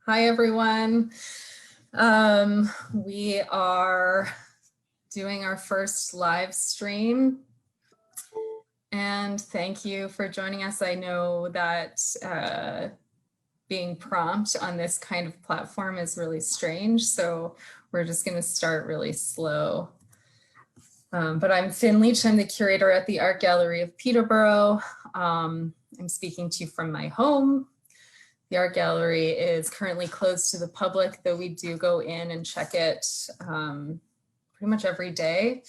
Hi, everyone. We are doing our first live stream. And thank you for joining us. I know that being prompt on this kind of platform is really strange. So we're just going to start really slow. But I'm Finn Leach. I'm the curator at the Art Gallery of Peterborough. I'm speaking to you from my home. The art gallery is currently closed to the public, though we do go in and check it pretty much every day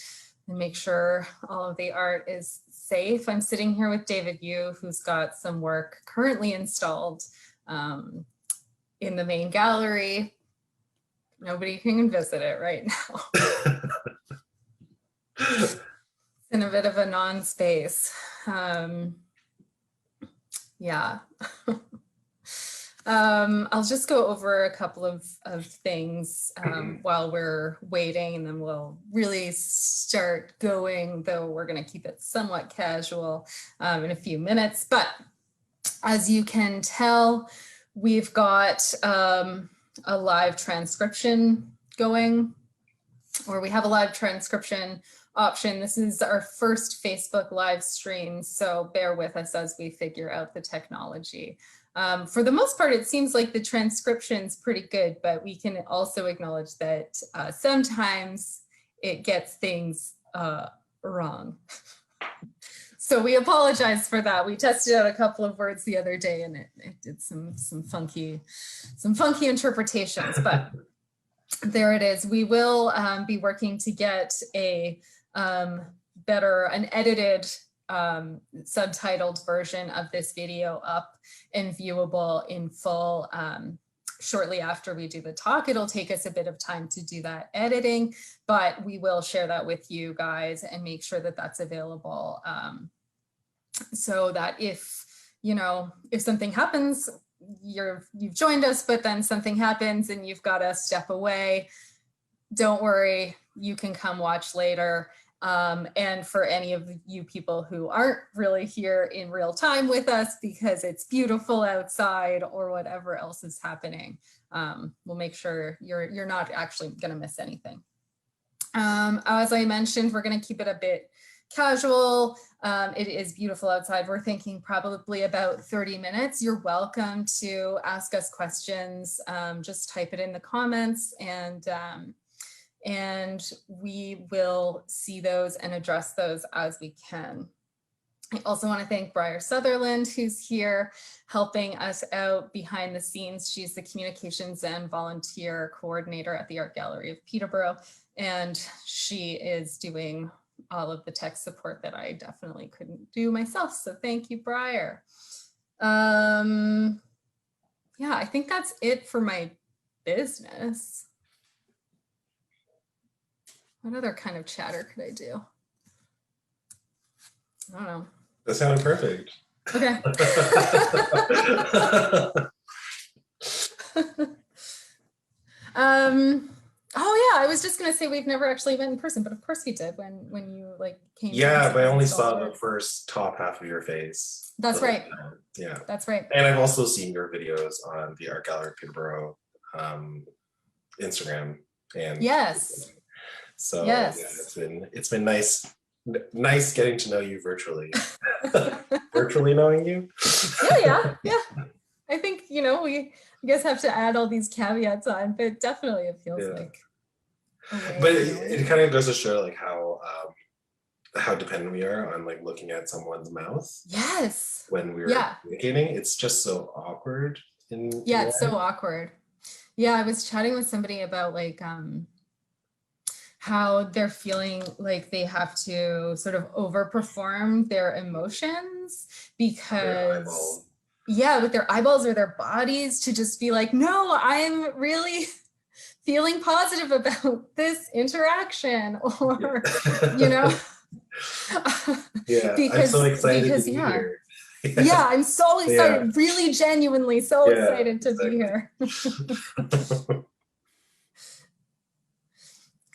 and make sure all of the art is safe. I'm sitting here with David Yu, who's got some work currently installed in the main gallery. Nobody can visit it right now. It's in a bit of a non-space. Yeah. I'll just go over a couple of things while we're waiting, and then we'll really start going, though we're going to keep it somewhat casual in a few minutes. But as you can tell, we've got a live transcription going, or we have a live transcription option. This is our first Facebook live stream, so bear with us as we figure out the technology. For the most part, it seems like the transcription's pretty good, but we can also acknowledge that sometimes it gets things wrong. So we apologize for that. We tested out a couple of words the other day, and it did some funky interpretations, but there it is. We will be working to get an edited subtitled version of this video up and viewable in full shortly after we do the talk. It'll take us a bit of time to do that editing, but we will share that with you guys and make sure that that's available so that if something happens, you've joined us, but then something happens and you've got to step away, don't worry, you can come watch later. And for any of you people who aren't really here in real time with us because it's beautiful outside or whatever else is happening, we'll make sure you're not actually going to miss anything. As I mentioned, we're going to keep it a bit casual. It is beautiful outside. We're thinking probably about 30 minutes. You're welcome to ask us questions. Just type it in the comments, and we will see those and address those as we can. I also want to thank Briar Sutherland, who's here helping us out behind the scenes. She's the communications and volunteer coordinator at the Art Gallery of Peterborough, and she is doing all of the tech support that I definitely couldn't do myself. So thank you, Briar. Yeah, I think that's it for my business. What other kind of chatter could I do? I don't know. That sounded perfect. Okay. Oh yeah, I was just gonna say we've never actually met in person, but of course we did when you came. Yeah, but I only saw the first top half of your face. That's right. Yeah, that's right. And I've also seen your videos on the Art Gallery of Peterborough Instagram and yes. So yes. Yeah, it's been nice getting to know you virtually. Virtually knowing you. Yeah. I think we guess have to add all these caveats on, but definitely it feels like. But it kind of goes to show how dependent we are on looking at someone's mouth. Yes. When we're communicating, it's just so awkward. It's so awkward. Yeah, I was chatting with somebody about how they're feeling like they have to sort of overperform their emotions because with their eyeballs or their bodies, to just be like, no, I'm really feeling positive about this interaction, or because I'm so excited to be here. I'm so excited, really genuinely so excited to be here.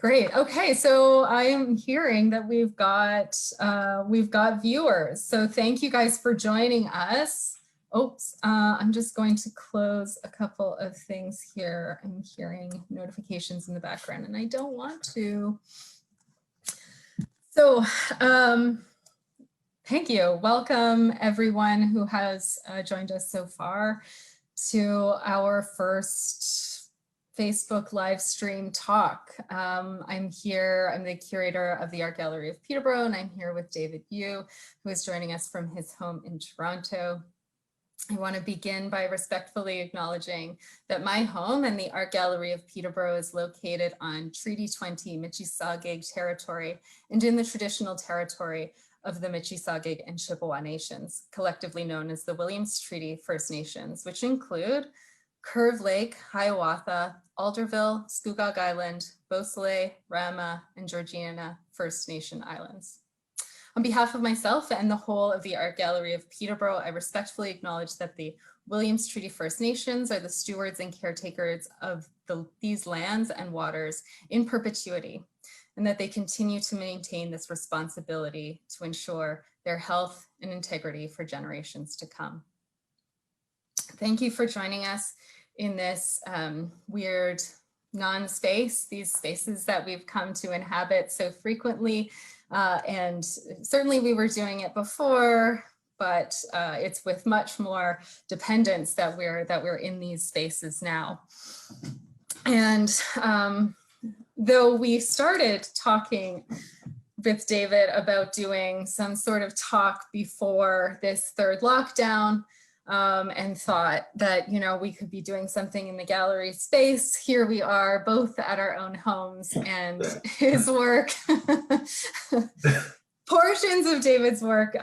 Great. Okay, so I am hearing that we've got viewers. So thank you guys for joining us. Oops, I'm just going to close a couple of things here. I'm hearing notifications in the background and I don't want to. So thank you. Welcome everyone who has joined us so far to our first Facebook live stream talk. I'm here, I'm the curator of the Art Gallery of Peterborough, and I'm here with David Yu, who is joining us from his home in Toronto. I want to begin by respectfully acknowledging that my home and the Art Gallery of Peterborough is located on Treaty 20 Mississauga territory and in the traditional territory of the Mississauga and Chippewa Nations, collectively known as the Williams Treaty First Nations, which include Curve Lake, Hiawatha, Alderville, Scugog Island, Beausoleil, Rama, and Georgiana First Nation Islands. On behalf of myself and the whole of the Art Gallery of Peterborough, I respectfully acknowledge that the Williams Treaty First Nations are the stewards and caretakers of these lands and waters in perpetuity, and that they continue to maintain this responsibility to ensure their health and integrity for generations to come. Thank you for joining us in this weird non-space, these spaces that we've come to inhabit so frequently. And certainly we were doing it before, but it's with much more dependence that we're in these spaces now. And though we started talking with David about doing some sort of talk before this third lockdown, and thought that, you know, we could be doing something in the gallery space. Here we are, both at our own homes, and his work, portions of David's work,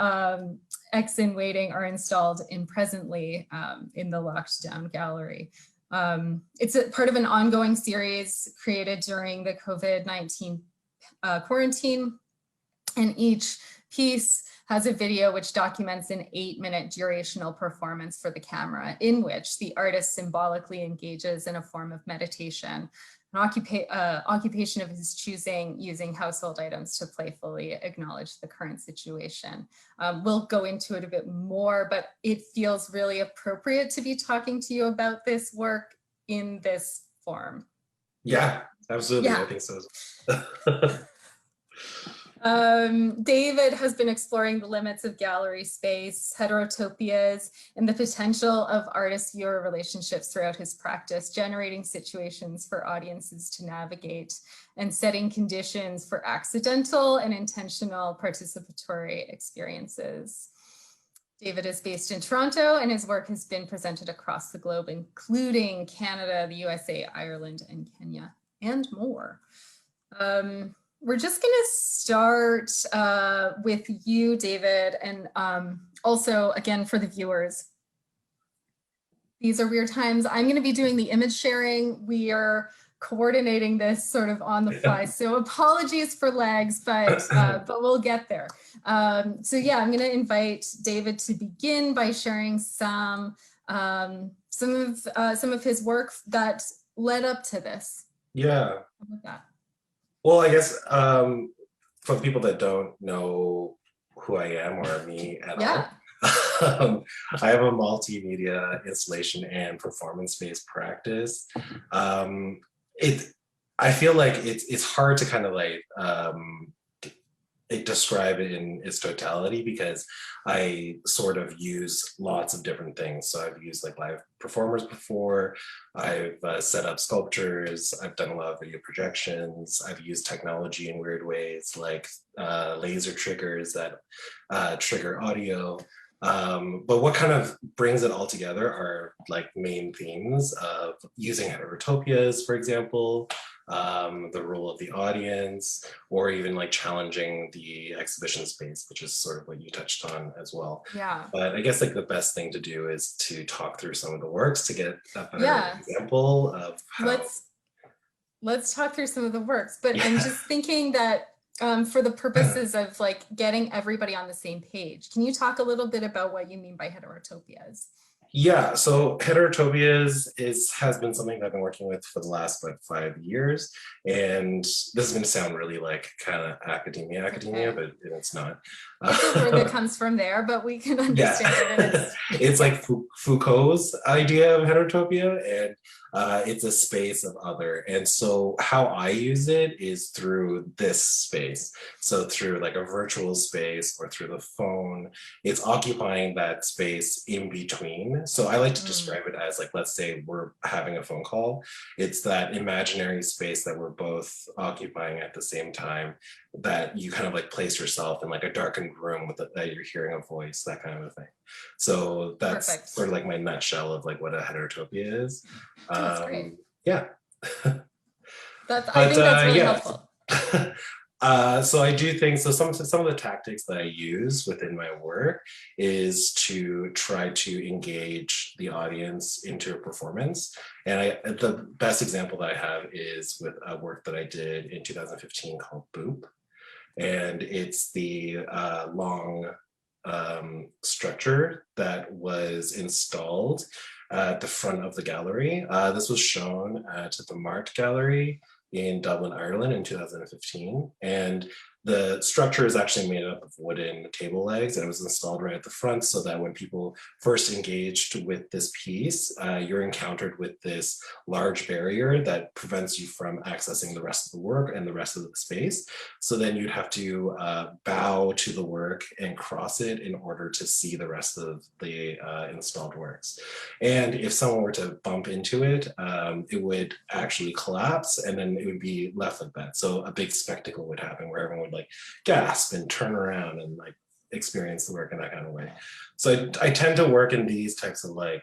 X in Waiting, are installed in presently in the locked down gallery. It's a part of an ongoing series created during the COVID-19 quarantine, and each piece has a video which documents an 8-minute durational performance for the camera, in which the artist symbolically engages in a form of meditation, an occupation of his choosing, using household items to playfully acknowledge the current situation. We'll go into it a bit more, but it feels really appropriate to be talking to you about this work in this form. Yeah, absolutely. Yeah. I think so. David has been exploring the limits of gallery space, heterotopias, and the potential of artist-viewer relationships throughout his practice, generating situations for audiences to navigate and setting conditions for accidental and intentional participatory experiences. David is based in Toronto, and his work has been presented across the globe, including Canada, the USA, Ireland, and Kenya, and more. We're just going to start with you, David, and also, again, for the viewers. These are weird times. I'm going to be doing the image sharing. We are coordinating this sort of on the fly, so apologies for lags, but we'll get there. So yeah, I'm going to invite David to begin by sharing some of his work that led up to this. Yeah. How about that? Well, I guess for people that don't know who I am or me at all, I have a multimedia installation and performance-based practice. I feel like it's hard to kind of like describe it in its totality, because I sort of use lots of different things. So I've used like live performers before, I've set up sculptures, I've done a lot of video projections, I've used technology in weird ways, like laser triggers that trigger audio. But what kind of brings it all together are like main themes of using heterotopias, for example, the role of the audience, or even like challenging the exhibition space, which is sort of what you touched on as well. Yeah. But I guess like the best thing to do is to talk through some of the works to get a better example of how. Let's talk through some of the works, but I'm just thinking that for the purposes of like getting everybody on the same page, can you talk a little bit about what you mean by heterotopias? Yeah, so heterotopias has been something that I've been working with for the last like 5 years, and this is going to sound really like kind of academia, Okay. but it's not. It's a word that comes from there, but we can Yeah, understand it in its, it's yeah. like Foucault's idea of heterotopia, and it's a space of other. And so, how I use it is through this space. So, through like a virtual space or through the phone, it's occupying that space in between. So, I like to Mm, describe it as like, let's say we're having a phone call, it's that imaginary space that we're both occupying at the same time, that you kind of like place yourself in like a darkened room with that you're hearing a voice, that kind of a thing. So that's perfect. sort of like my nutshell of like what a heterotopia is. That's great. Yeah. I But think that's really yeah. helpful. So I do think so. Some of the tactics that I use within my work is to try to engage the audience into a performance. And the best example that I have is with a work that I did in 2015 called Boop, and it's the long structure that was installed at the front of the gallery. This was shown at the Mart Gallery in Dublin, Ireland in 2015. And the structure is actually made up of wooden table legs, and it was installed right at the front so that when people first engaged with this piece, you're encountered with this large barrier that prevents you from accessing the rest of the work and the rest of the space. So then you'd have to bow to the work and cross it in order to see the rest of the installed works. And if someone were to bump into it, it would actually collapse and then it would be left like that. So a big spectacle would happen where everyone would like gasp and turn around and like experience the work in that kind of way. So I tend to work in these types of like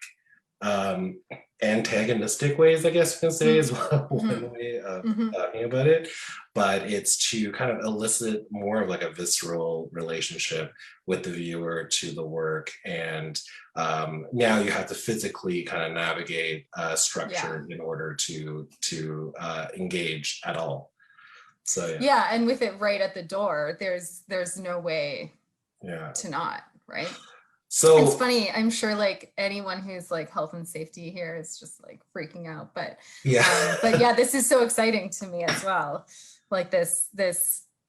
um, antagonistic ways, I guess you can say, is Mm-hmm. one way of Mm-hmm. talking about it. But it's to kind of elicit more of like a visceral relationship with the viewer to the work. And now you have to physically kind of navigate Yeah. structure in order to engage at all. So yeah, Yeah. And with it right at the door, there's no way yeah. to not, right? It's So funny. I'm sure like anyone who's like health and safety here is just like freaking out. yeah, But yeah, this is so exciting to me as well. Like this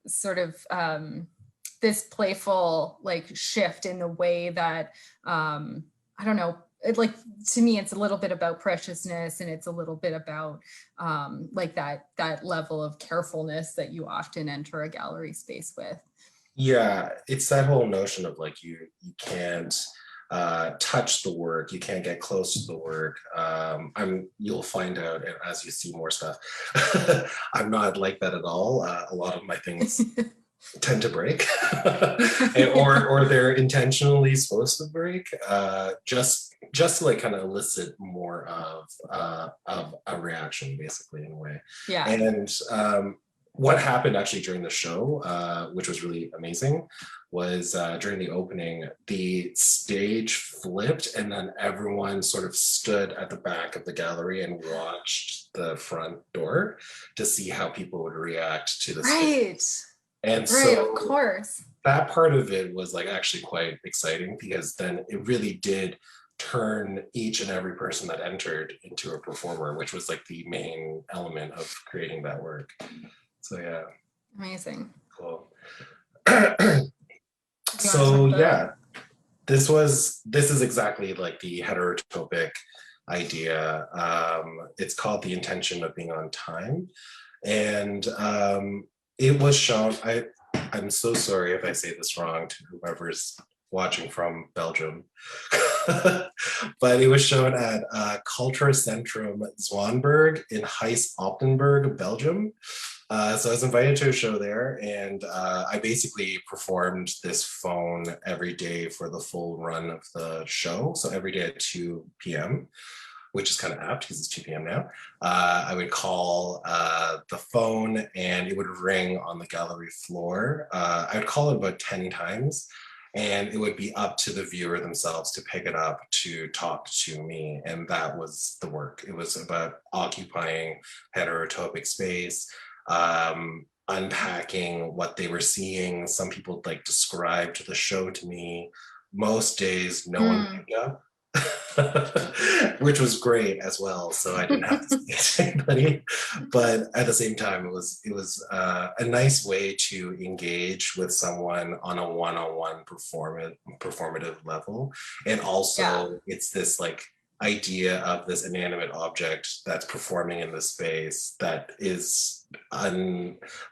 sort of this playful like shift in the way that I don't know. It, like to me, it's a little bit about preciousness, and it's a little bit about like that level of carefulness that you often enter a gallery space with. yeah. It's that whole notion of like you can't touch the work, you can't get close to the work. You'll find out as you see more stuff. I'm not like that at all. A lot of my things tend to break, or they're intentionally supposed to break, just to like kind of elicit more of a reaction, basically in a way. Yeah. And what happened actually during the show, which was really amazing, was during the opening, the stage flipped and then everyone sort of stood at the back of the gallery and watched the front door to see how people would react to the stage. Right. And Right, of so course. that part of it was like actually quite exciting because then it really did turn each and every person that entered into a performer, which was like the main element of creating that work. So yeah, Amazing. cool. Do you want to So talk yeah, about? this is exactly like the heterotopic idea. It's called the intention of being on time, and it was shown. I'm so sorry if I say this wrong to whoever's watching from Belgium, but it was shown at Culturacentrum Zwanberg in Heist-Optenberg, Belgium. So I was invited to a show there, and I basically performed this phone every day for the full run of the show. So every day at 2 p.m., which is kind of apt because it's 2 p.m. now. I would call the phone and it would ring on the gallery floor. I would call it about 10 times, and it would be up to the viewer themselves to pick it up to talk to me. And that was the work. It was about occupying heterotopic space, unpacking what they were seeing. Some people like described the show to me. Most days, no one Mm, picked up. which was great as well. So I didn't have to speak to anybody, but at the same time, it was a nice way to engage with someone on a one-on-one performative level, and Yeah. also it's this like idea of this inanimate object that's performing in the space that is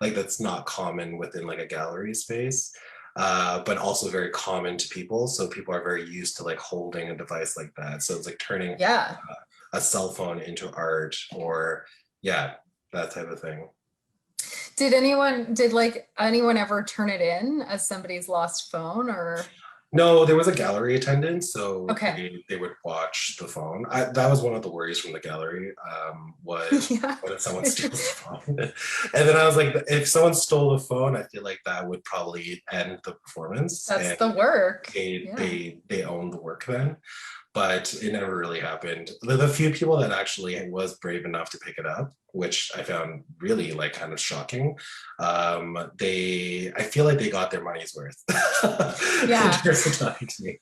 like that's not common within like a gallery space, but also very common to people. So people are very used to like holding a device like that. So it's like turning Yeah. a cell phone into art, or yeah, that type of thing. Did like anyone ever turn it in as somebody's lost phone or? No, there was a gallery attendant, so Okay. they would watch the phone. That was one of the worries from the gallery, was Yeah. what if someone steals the phone? And then I was like, if someone stole the phone, I feel like that would probably end the performance, That's and the work. they Yeah. they they own the work then. But it never really happened. The few people that actually was brave enough to pick it up, which I found really like kind of shocking, I feel like they got their money's worth in Yeah. terms of talking to me,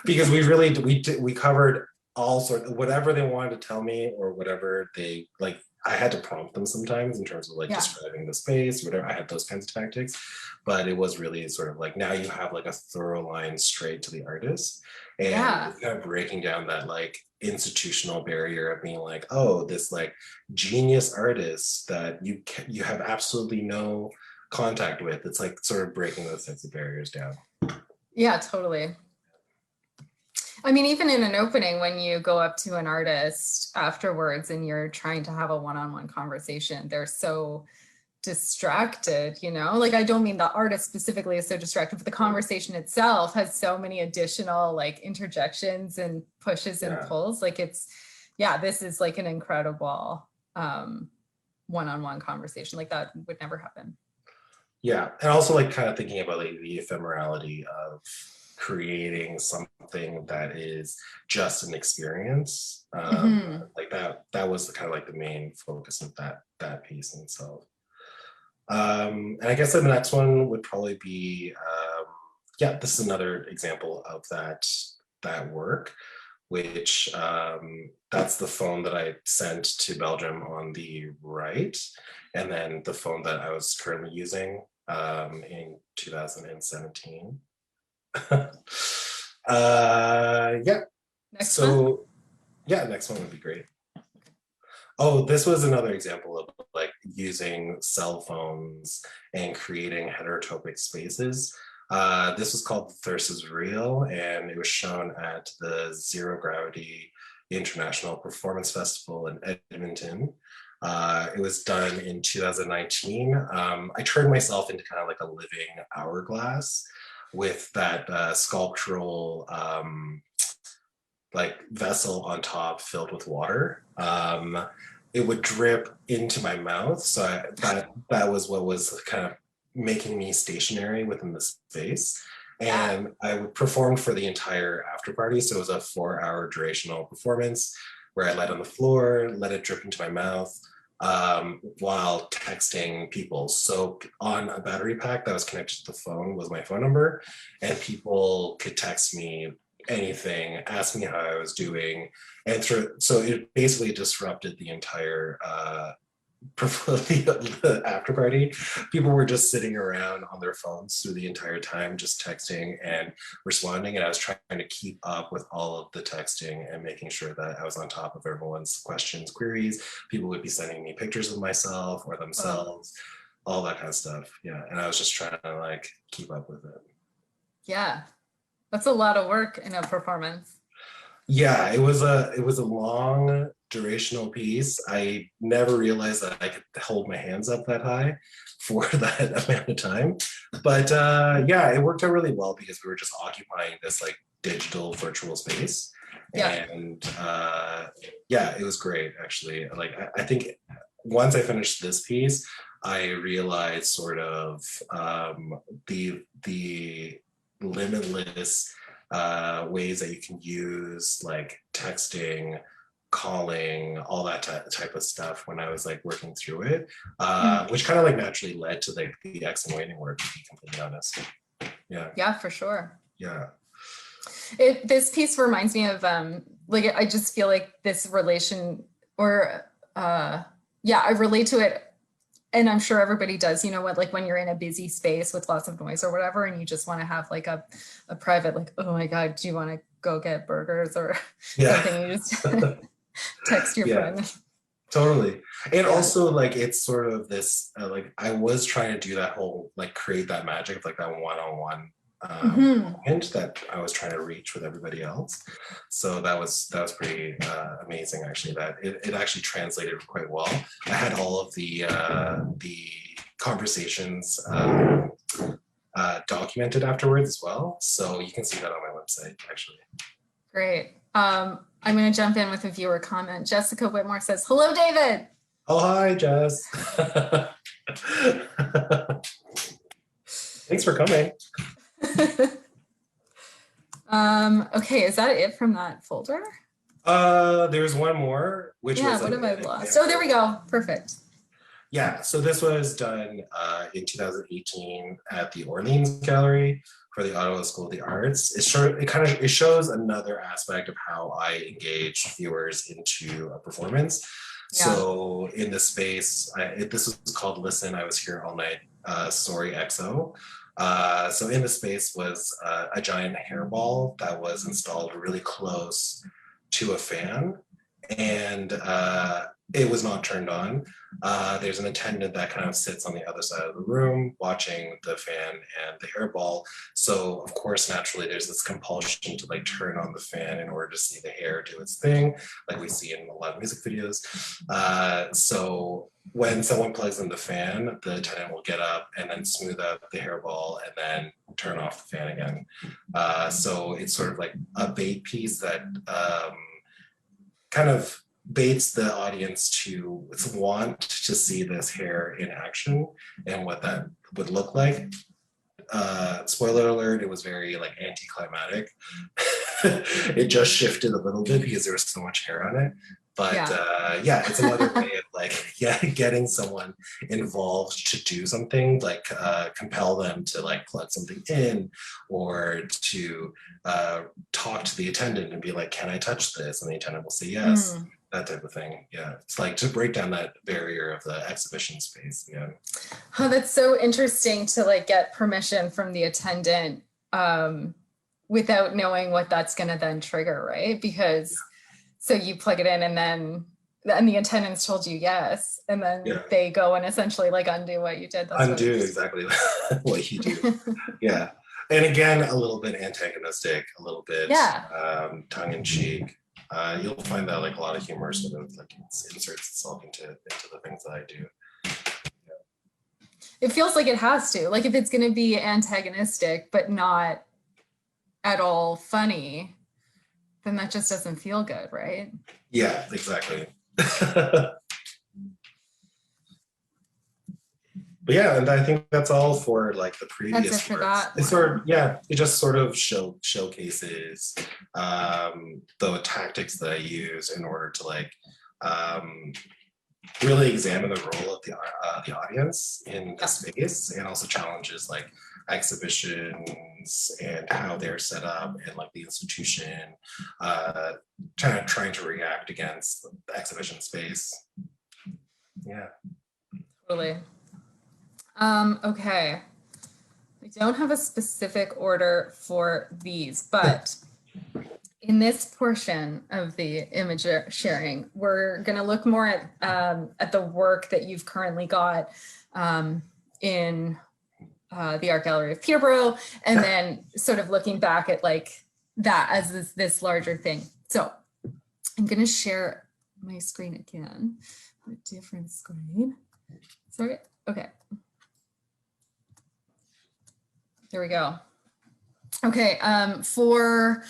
because we covered all sorts of whatever they wanted to tell me, or whatever they like. I had to prompt them sometimes in terms of like Yeah. describing the space, whatever. I had those kinds of tactics, but it was really sort of like now you have like a thorough line straight to the artist, and Yeah. it's kind of breaking down that like institutional barrier of being like, oh, this like genius artist that you have absolutely no contact with. It's like sort of breaking those types of barriers down. Yeah, totally. I mean, even in an opening, when you go up to an artist afterwards and you're trying to have a one-on-one conversation, they're so distracted, you know? Like, I don't mean the artist specifically is so distracted, but the conversation itself has so many additional like interjections and pushes and Yeah. pulls. Like yeah, this is like an incredible one-on-one conversation. Like that would never happen. Yeah, and also like kind of thinking about like the ephemerality of creating something that is just an experience. Hmm. Like that was the kind of like the main focus of that piece in itself. And I guess the next one would probably be, yeah, this is another example of that work, which that's the phone that I sent to Belgium on the right, and then the phone that I was currently using in 2017. Yeah, Next one. so yeah, next one would be great. Oh, this was another example of like using cell phones and creating heterotopic spaces. This was called Thirst is Real, and it was shown at the Zero Gravity International Performance Festival in Edmonton. It was done in 2019. I turned myself into kind of like a living hourglass with that sculptural like vessel on top filled with water. It would drip into my mouth, so that was what was kind of making me stationary within the space. Yeah. And I performed for the entire after party, so it was a 4-hour durational performance where I let on the floor, let it drip into my mouth, while texting people. So on a battery pack that was connected to the phone was my phone number, and people could text me anything, ask me how I was doing, and so it basically disrupted the entire the after party. People were just sitting around on their phones through the entire time, just texting and responding, and I was trying to keep up with all of the texting and making sure that I was on top of everyone's questions, queries. People would be sending me pictures of myself or Oh, themselves, all that kind of stuff. Yeah, and I was just trying to like keep up with it. yeah. That's a lot of work in a performance. Yeah, it was a long durational piece. I never realized that I could hold my hands up that high for that amount of time. But yeah, it worked out really well because we were just occupying this like digital virtual space. Yeah. And yeah, it was great actually. Like I think once I finished this piece, I realized sort of the limitless ways that you can use like texting, calling, all that type of stuff when I was like working through it, Mhm. which kind of like naturally led to like the X and waiting work, to be completely honest. Yeah, Yeah, for sure. yeah. This piece reminds me of like, I just feel like this relation, or yeah, I relate to it, and I'm sure everybody does, you know what, like when you're in a busy space with lots of noise or whatever, and you just want to have like a private, like, oh my God, do you want to go get burgers or Yeah. something? You just text your Yeah, friend. totally. And Yeah. also like it's sort of this like I was trying to do that whole like create that magic of like that one-on-one Hmm. moment that I was trying to reach with everybody else. So that was pretty amazing actually, that it actually translated quite well. I had all of the conversations documented afterwards as well. So you can see that on my website actually. Great. I'm going to jump in with a viewer comment. Jessica Whitmore says, hello, David. Oh, hi, Jess. Thanks for coming. Okay, is that it from that folder? There's one more, which Yeah, was what like have I lost? Oh, there we go. Perfect. yeah, so this was done in 2018 at the Orleans Gallery for the Ottawa School of the Arts. It shows another aspect of how I engage viewers into a performance. Yeah. So in this space, this was called Listen, I Was Here All Night, Sorry XO. So in the space was a giant hairball that was installed really close to a fan, and it was not turned on. There's an attendant that kind of sits on the other side of the room watching the fan and the hairball. So of course, naturally, there's this compulsion to like turn on the fan in order to see the hair do its thing, like we see in a lot of music videos. So when someone plugs in the fan, the attendant will get up and then smooth out the hairball and then turn off the fan again. So it's sort of like a bait piece that kind of baits the audience to want to see this hair in action and what that would look like. Spoiler alert, it was very like anticlimactic. It just shifted a little bit because there was so much hair on it. But yeah, it's another way of like getting someone involved to do something, like compel them to like plug something in, or to talk to the attendant and be like, can I touch this? And the attendant will say yes. That type of thing. Yeah, it's like to break down that barrier of the exhibition space. Yeah. Oh, that's so interesting to like get permission from the attendant without knowing what that's going to then trigger, right? Because so you plug it in and the attendants told you yes, and then they go and essentially like undo what you did. That's undo exactly what you do. Yeah. And again, a little bit antagonistic, a little bit tongue in cheek. You'll find that like a lot of humor sort of like inserts itself into the things that I do. It feels like it has to. Like if it's going to be antagonistic but not at all funny, then that just doesn't feel good, right? Yeah, exactly. But yeah, and I think that's all for like the previous. That's it for that. It's sort of it just sort of showcases the tactics that I use in order to like really examine the role of the audience in the space, and also challenges like exhibitions and how they're set up, and like the institution kind of trying to react against the exhibition space. Yeah. Totally. Okay. I don't have a specific order for these, but in this portion of the image sharing, we're going to look more at the work that you've currently got in the Art Gallery of Peterborough, and then sort of looking back at like that as this larger thing. So I'm going to share my screen again, a different screen. Sorry. Okay. There we go. Okay. For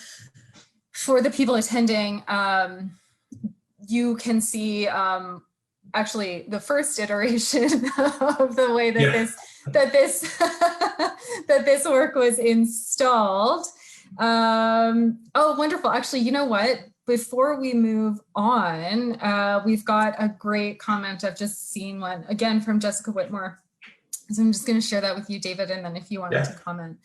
the people attending, you can see actually the first iteration of the way that this work was installed. Oh, wonderful. Actually, you know what? Before we move on, we've got a great comment. I've just seen one again from Jessica Whitmore. So I'm just going to share that with you, David, and then if you wanted to comment.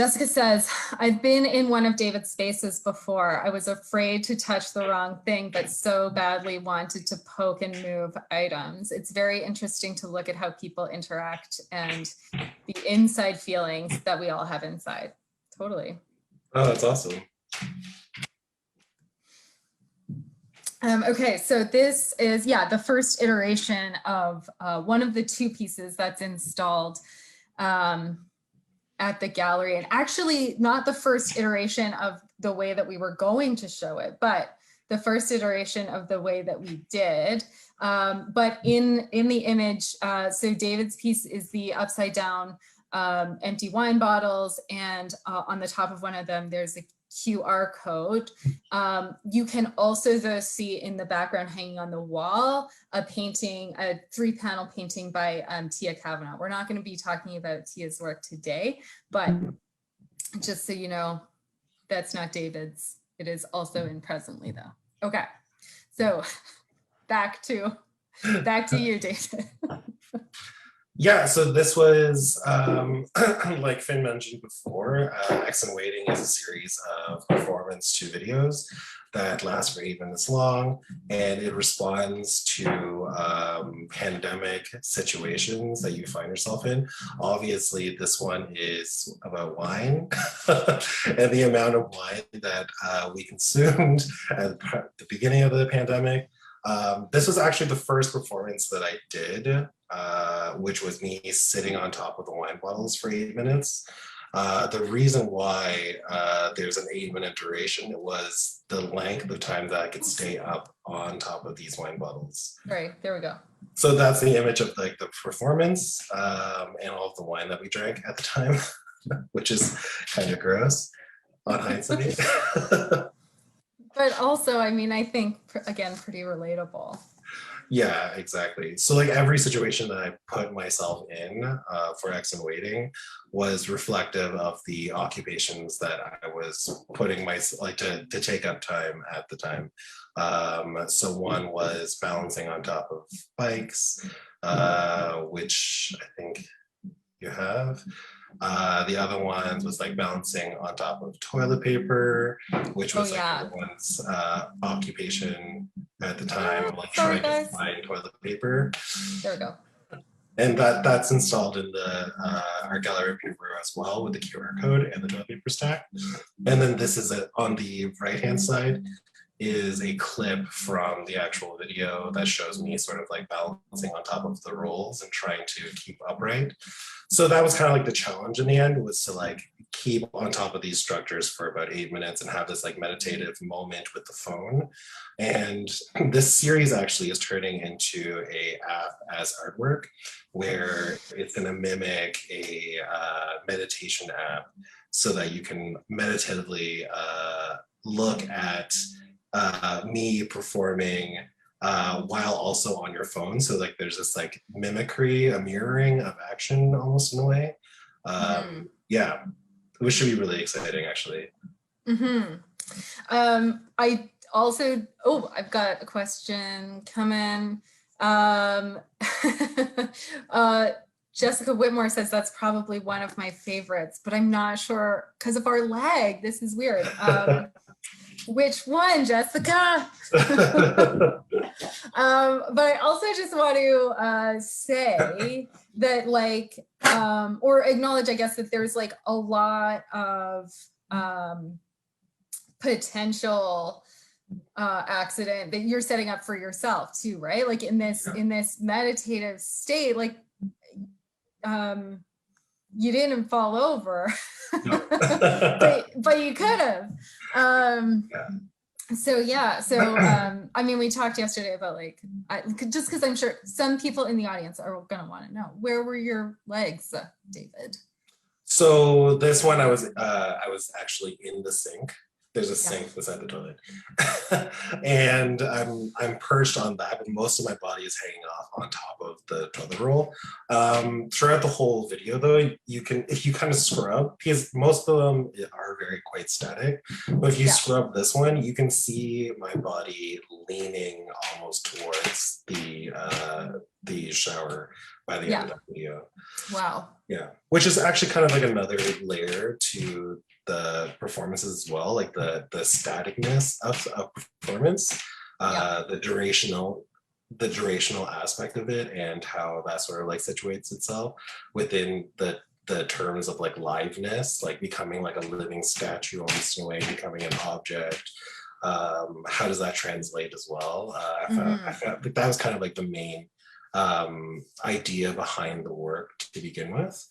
Jessica says, I've been in one of David's spaces before. I was afraid to touch the wrong thing, but so badly wanted to poke and move items. It's very interesting to look at how people interact and the inside feelings that we all have inside. Totally. Oh, that's awesome. Okay, so this is, the first iteration of one of the two pieces that's installed at the gallery, and actually not the first iteration of the way that we were going to show it, but the first iteration of the way that we did. But in the image, so David's piece is the upside down empty wine bottles, and on the top of one of them, there's a QR code. You can also though see in the background hanging on the wall a painting, a 3-panel painting by Tia Kavanaugh. We're not going to be talking about Tia's work today, but just so you know, that's not David's. It is also in presently though. Okay, so back to you, David. Yeah, so this was, like Finn mentioned before, X and Waiting is a series of performance to videos that last for 8 minutes long, and it responds to pandemic situations that you find yourself in. Obviously, this one is about wine and the amount of wine that we consumed at the beginning of the pandemic. This was actually the first performance that I did, which was me sitting on top of the wine bottles for 8 minutes. The reason why there's an 8-minute duration, it was the length of time that I could stay up on top of these wine bottles. Right, there we go. So that's the image of like the performance and all of the wine that we drank at the time, which is kind of gross on hindsight. But also, I mean, I think, again, pretty relatable. Yeah, exactly. So like every situation that I put myself in for X and Waiting was reflective of the occupations that I was putting myself to take up time at the time. So one was balancing on top of bikes, which I think you have. The other ones was like balancing on top of toilet paper, which was everyone's occupation at the time, like trying to find toilet paper. There we go. And that's installed in the our gallery paper as well with the QR code and the toilet paper stack. And then this is on the right-hand side is a clip from the actual video that shows me sort of like balancing on top of the rolls and trying to keep upright. So that was kind of like the challenge in the end, was to like keep on top of these structures for about 8 minutes and have this like meditative moment with the phone. And this series actually is turning into a app as artwork, where it's going to mimic a meditation app so that you can meditatively look at me performing while also on your phone. So like there's this like mimicry, a mirroring of action almost in a way. Yeah, which should be really exciting actually. I also, I've got a question coming. Jessica Whitmore says that's probably one of my favorites, but I'm not sure because of our leg. This is weird. Which one, Jessica? But I also just want to say that like, or acknowledge, I guess, that there's like a lot of potential accident that you're setting up for yourself too, right? Like in this meditative state, like you didn't fall over, No. but you could have. So I mean, we talked yesterday about like, just because I'm sure some people in the audience are gonna want to know, where were your legs, David? So this one I was actually in the sink. There's a sink beside the toilet. And I'm perched on that, but most of my body is hanging off on top of the toilet roll. Throughout the whole video though, you can, if you kind of scrub, because most of them are very quite static, but if you scrub this one, you can see my body leaning almost towards the shower by the end of the video. Wow. Yeah, which is actually kind of like another layer to the performances as well, like the staticness of performance, the durational aspect of it, and how that sort of like situates itself within the terms of like liveness, like becoming like a living statue almost in a way, becoming an object. How does that translate as well? I felt like that was kind of like the main idea behind the work to begin with,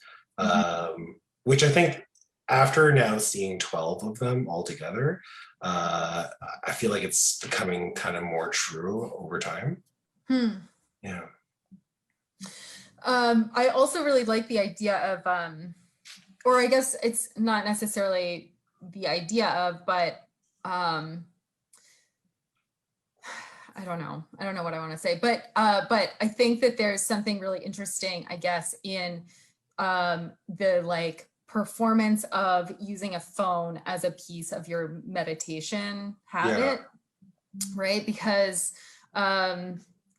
which I think after now seeing 12 of them all together, I feel like it's becoming kind of more true over time. Yeah. I also really like the idea of, or I guess it's not necessarily the idea of, but I don't know what I want to say, but I think that there's something really interesting, I guess, in the like performance of using a phone as a piece of your meditation habit, right? Because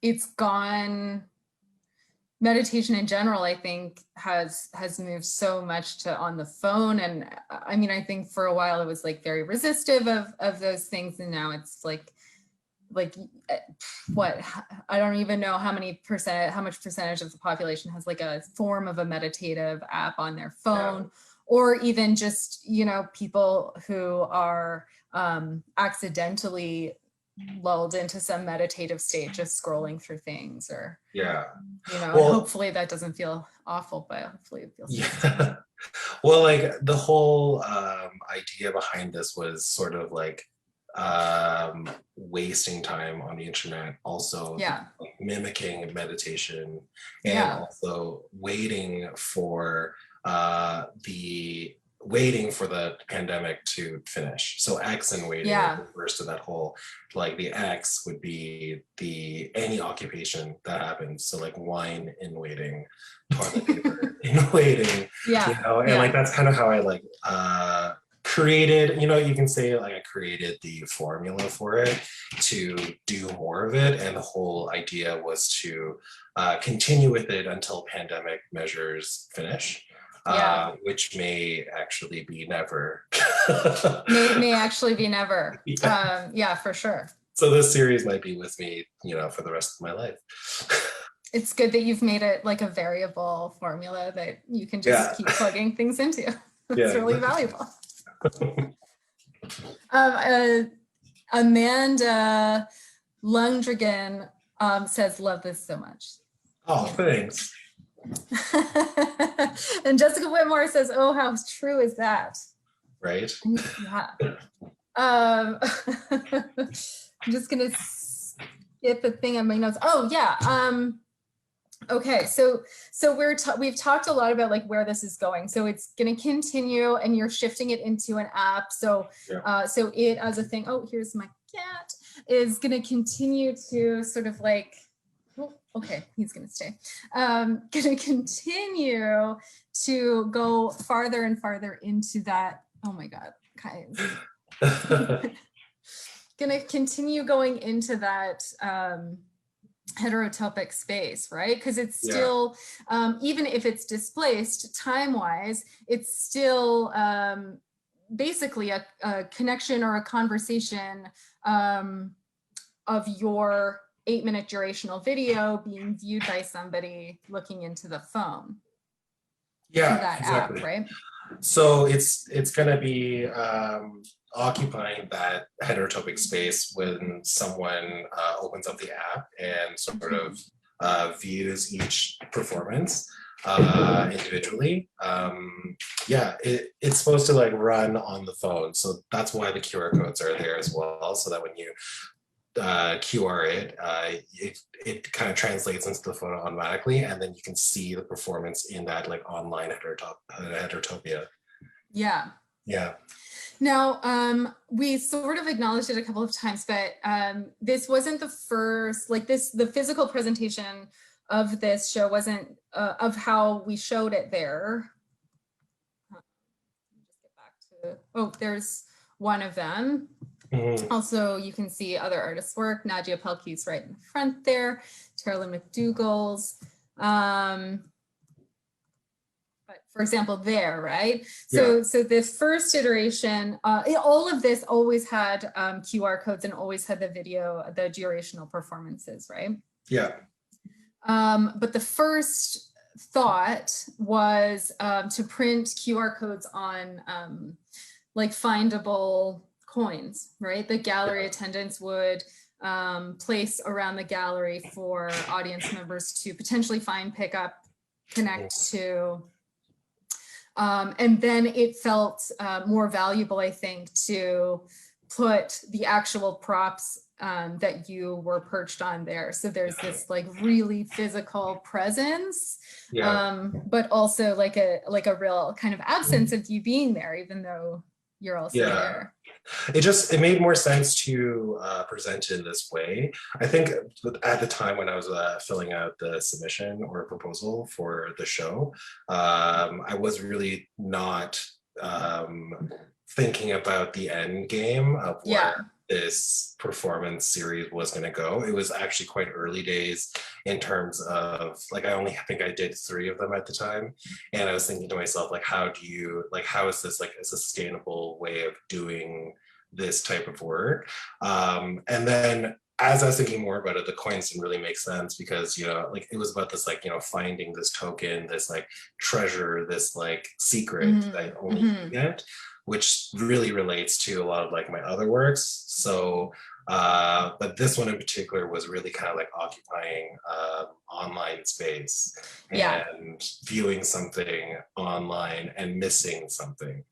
it's gone, meditation in general, I think has moved so much to on the phone. And I mean, I think for a while it was like very resistive of those things. And now it's like what, I don't even know how much percentage of the population has like a form of a meditative app on their phone, or even just, you know, people who are accidentally lulled into some meditative state, just scrolling through things, or, you know, well, hopefully that doesn't feel awful, but hopefully it feels nice. Well, like the whole idea behind this was sort of like wasting time on the internet, also like mimicking meditation, and also waiting for the pandemic to finish. So X and waiting refers to that whole, like the X would be any occupation that happens. So like wine in waiting, toilet paper in waiting, you know, and like that's kind of how I like created, you know, you can say like I created the formula for it to do more of it. And the whole idea was to continue with it until pandemic measures finish. Which may actually be never. may actually be never. For sure. So this series might be with me, you know, for the rest of my life. It's good that you've made it like a variable formula that you can just keep plugging things into. It's really valuable. Amanda Lundgren says, love this so much. Oh, thanks. And Jessica Whitmore says, oh, how true is that? Right. I'm just gonna skip the thing on my notes. Oh yeah. Okay, so we've talked a lot about like where this is going. So it's going to continue, and you're shifting it into an app. So so it as a thing. Oh, here's my cat. Is going to continue to sort of like. Oh, okay, he's going to stay. Going to continue to go farther and farther into that. Oh my God, guys. Going to continue going into that. Heterotopic space, right? Because it's still, even if it's displaced time-wise, it's still basically a connection or a conversation of your 8-minute durational video being viewed by somebody looking into the phone. That app, right? So it's going to be occupying that heterotopic space when someone opens up the app and sort of views each performance individually. It's supposed to like run on the phone, so that's why the QR codes are there as well, so that when you QR it kind of translates into the photo automatically, and then you can see the performance in that like online heterotopia. Now, we sort of acknowledged it a couple of times, but this wasn't the first, like the physical presentation of this show wasn't of how we showed it there. Just get back to, oh, there's one of them. Also, you can see other artists' work. Nadia Pelkey's right in the front there. Carolyn McDougall's. But for example, there, right? Yeah. So the first iteration, all of this always had QR codes and always had the video, the durational performances, right? Yeah. But the first thought was to print QR codes on like findable coins, right? The gallery attendants would place around the gallery for audience members to potentially find, pick up, connect to. And then it felt more valuable, I think, to put the actual props that you were perched on there. So there's this like really physical presence, but also like a real kind of absence of you being there, even though you're also there. It made more sense to present it in this way. I think at the time when I was filling out the submission or proposal for the show, I was really not thinking about the end game of where this performance series was going to go. It was actually quite early days in terms of like, I only think I did 3 of them at the time. And I was thinking to myself, like, how is this like a sustainable way of doing this type of work? And then as I was thinking more about it, the coins didn't really make sense because, you know, like it was about this, like, you know, finding this token, this like treasure, this like secret that only you get, which really relates to a lot of like my other works. So, but this one in particular was really kind of like occupying online space and viewing something online and missing something.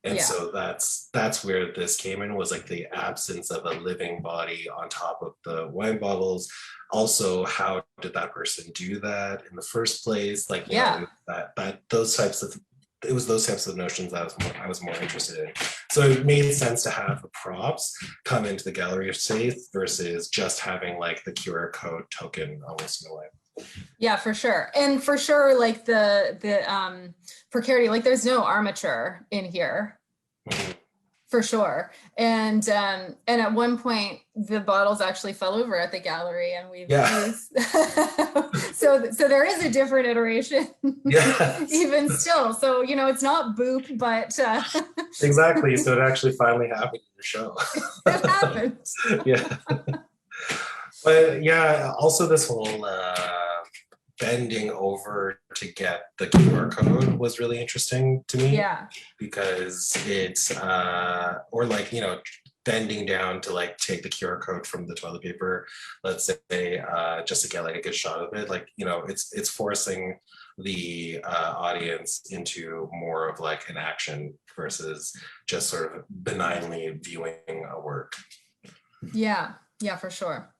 And so that's where this came in, was like the absence of a living body on top of the wine bottles. Also, how did that person do that in the first place? Like, you know, that those types of, it was those types of notions that I was more interested in. So it made sense to have the props come into the gallery space versus just having like the QR code token almost in a way. Yeah, for sure. And for sure, like the precarity, like there's no armature in here. For sure. And at one point the bottles actually fell over at the gallery, and we've so there is a different iteration even still. So, you know, it's not Boop, but exactly. So it actually finally happened in the show. It happened. But yeah, also this whole bending over to get the QR code was really interesting to me. Because it's or like, you know, bending down to like take the QR code from the toilet paper, let's say, just to get like a good shot of it. Like, you know, it's forcing the audience into more of like an action versus just sort of benignly viewing a work. Yeah, for sure.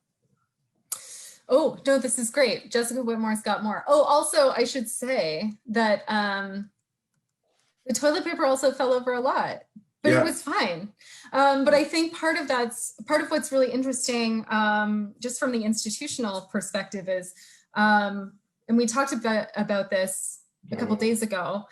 Oh, no, this is great. Jessica Whitmore's got more. Oh, also, I should say that the toilet paper also fell over a lot, but it was fine. But I think part of what's really interesting, just from the institutional perspective, is, and we talked about this a couple days ago,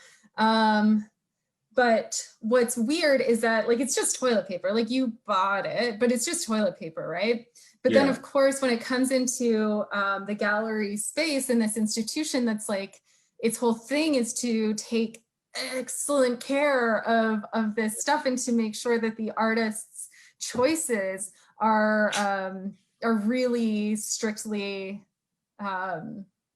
but what's weird is that, like, it's just toilet paper. Like, you bought it, but it's just toilet paper, right? But then, of course, when it comes into the gallery space in this institution, that's like, its whole thing is to take excellent care of this stuff and to make sure that the artist's choices are really strictly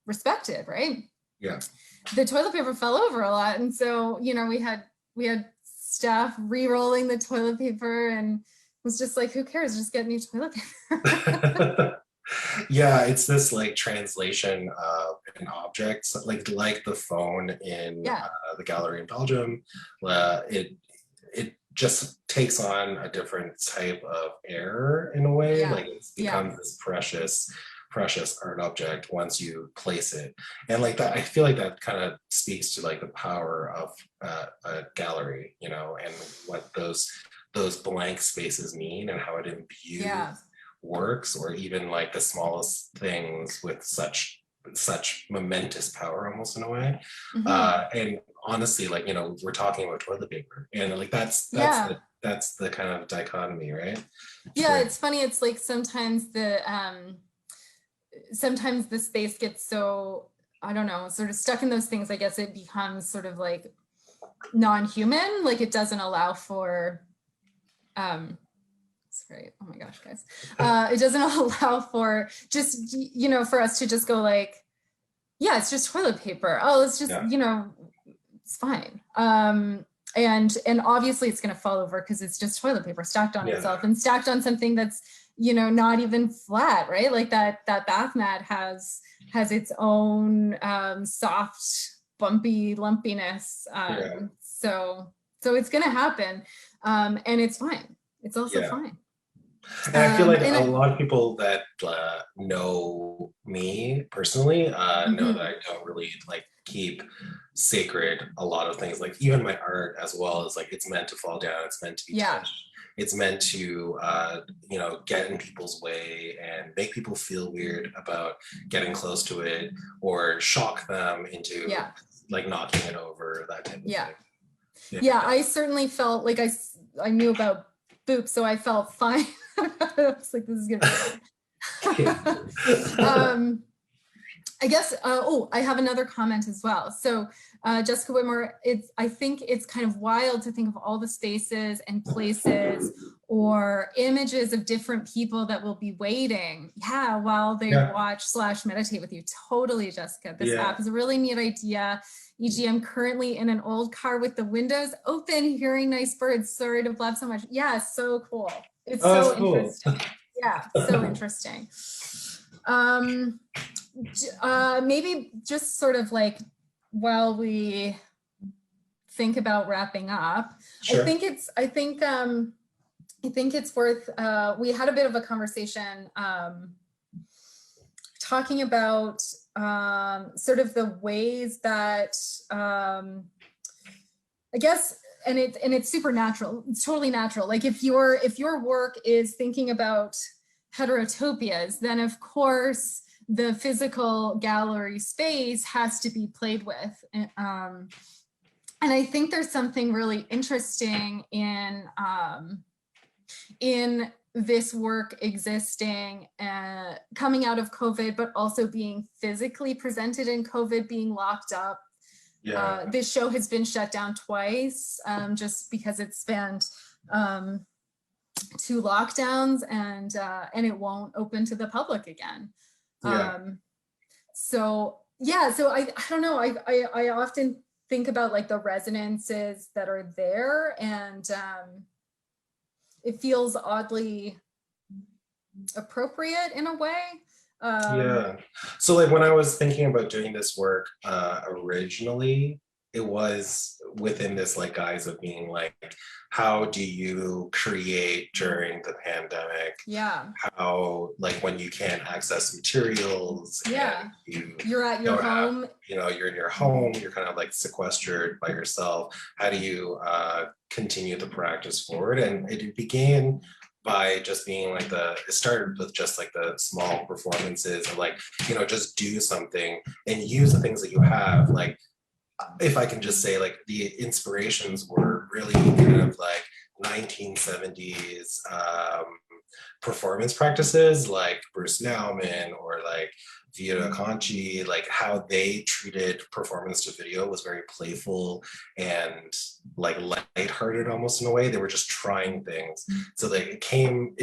respected, right? The toilet paper fell over a lot, and so, you know, we had staff re-rolling the toilet paper, and was just like, who cares? Just get new toilet paper. Yeah, it's this like translation of an object, so like the phone in the gallery in Belgium. It just takes on a different type of air in a way. Like it becomes this precious art object once you place it. And like that, I feel like that kind of speaks to like the power of a gallery, you know, and what those blank spaces mean and how it imbues works, or even like the smallest things with such momentous power almost in a way. And honestly, like, you know, we're talking about toilet paper, and like that's the kind of dichotomy, right? It's funny. It's like sometimes the space gets so I don't know, sort of stuck in those things, I guess it becomes sort of like non-human, like it doesn't allow for, sorry, oh my gosh, guys. It doesn't allow for just, you know, for us to just go like, yeah, it's just toilet paper. Oh, it's just, you know, it's fine. And obviously it's going to fall over because it's just toilet paper stacked on itself and stacked on something that's, you know, not even flat, right? Like that bath mat has its own soft, bumpy lumpiness. So it's going to happen, and it's fine. It's also fine. And I feel like a lot of people that know me personally know that I don't really like keep sacred a lot of things, like even my art as well, is like it's meant to fall down, it's meant to be touched, it's meant to you know, get in people's way and make people feel weird about getting close to it or shock them into like knocking it over, that type of thing. I certainly felt like I knew about Boop, so I felt fine. I was like, this is gonna be fun. I guess, I have another comment as well. So Jessica Whitmore, I think it's kind of wild to think of all the spaces and places or images of different people that will be waiting, while they watch/meditate with you. Totally, Jessica. This app is a really neat idea. E.g., I'm currently in an old car with the windows open, hearing nice birds. Sorry to blab so much. Yeah, so cool. It's so interesting. Yeah, so interesting. Maybe just sort of like while we think about wrapping up, I think it's worth, we had a bit of a conversation talking about sort of the ways that I guess, and it's supernatural, it's totally natural. Like if your work is thinking about heterotopias, then of course the physical gallery space has to be played with. And I think there's something really interesting in this work existing, coming out of COVID, but also being physically presented in COVID, being locked up. This show has been shut down twice, just because it spanned 2 lockdowns, and it won't open to the public again. So I don't know. I often think about like the resonances that are there, and it feels oddly appropriate in a way. So like when I was thinking about doing this work originally, it was within this like guise of being like, how do you create during the pandemic? How, like when you can't access materials, and you're at your home, you know, you're in your home, you're kind of like sequestered by yourself. How do you continue the practice forward? And it began by just being like it started with just like the small performances of like, you know, just do something and use the things that you have. Like, if I can just say, like the inspirations were really kind of like 1970s performance practices, like Bruce Nauman or like Vito Conchi, like how they treated performance to video was very playful and like lighthearted almost in a way. They were just trying things. So like it came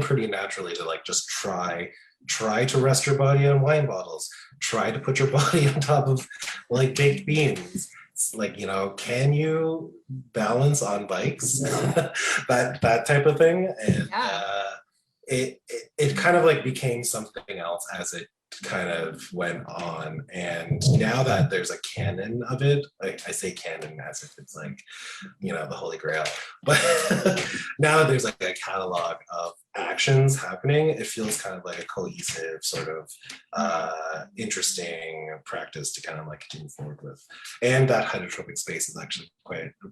pretty naturally to like just try to rest your body on wine bottles, try to put your body on top of like baked beans. It's like, you know, can you balance on bikes? that type of thing. And it kind of like became something else as it kind of went on. And now that there's a canon of it, like I say canon as if it's like, you know, the Holy Grail, but now that there's like a catalog of actions happening, it feels kind of like a cohesive sort of interesting practice to kind of like continue forward with. And that heterotropic space is actually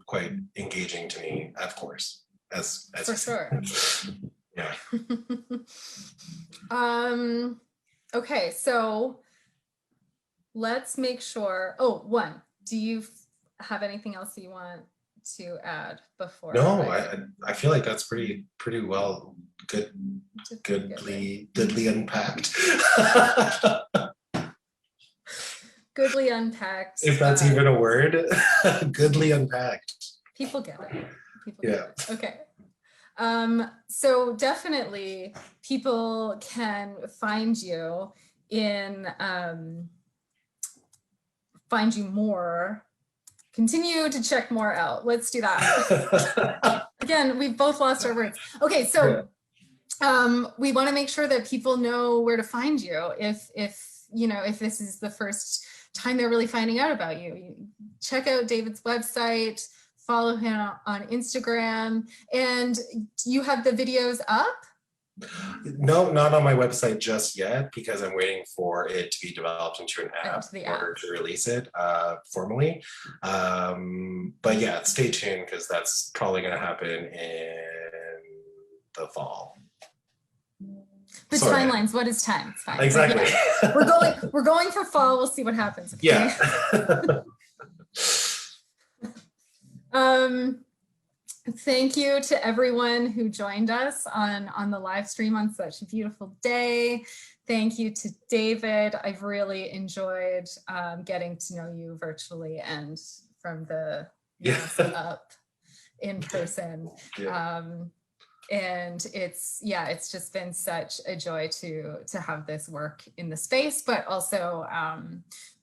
quite engaging to me, of course, as for sure. Yeah. Okay, so let's make sure. Oh, one, do you have anything else that you want to add before? No, I feel like that's pretty well, goodly unpacked. unpacked. If that's even a word, goodly unpacked. People get it. People Yeah. get it. Okay. So definitely people can find you in, find you more, continue to check more out. Let's do that. Again, we've both lost our words. Okay, so we want to make sure that people know where to find you. If you know, if this is the first time they're really finding out about you, check out David's website, follow him on Instagram, and you have the videos up? No, not on my website just yet, because I'm waiting for it to be developed into an app in order to release it formally. But yeah, stay tuned, because that's probably going to happen in the fall. The timelines, what is time? It's fine. Exactly. Yeah. We're going for fall. We'll see what happens. Okay? Yeah. Thank you to everyone who joined us on the live stream on such a beautiful day. Thank you to David. I've really enjoyed getting to know you virtually and from the up in person. Yeah. And it's just been such a joy to have this work in the space, but also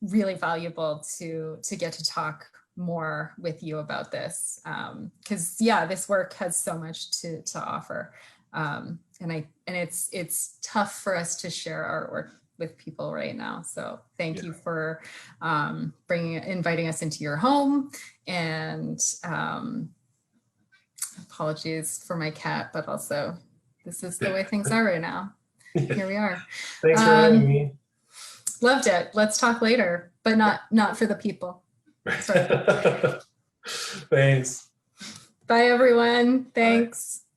really valuable to get to talk more with you about this, because this work has so much to offer, and it's tough for us to share our work with people right now. So thank you for inviting us into your home, and apologies for my cat, but also this is the way things are right now. Here we are. Thanks for having me. Loved it. Let's talk later, but not for the people. Thanks. Bye, everyone. Thanks. Bye.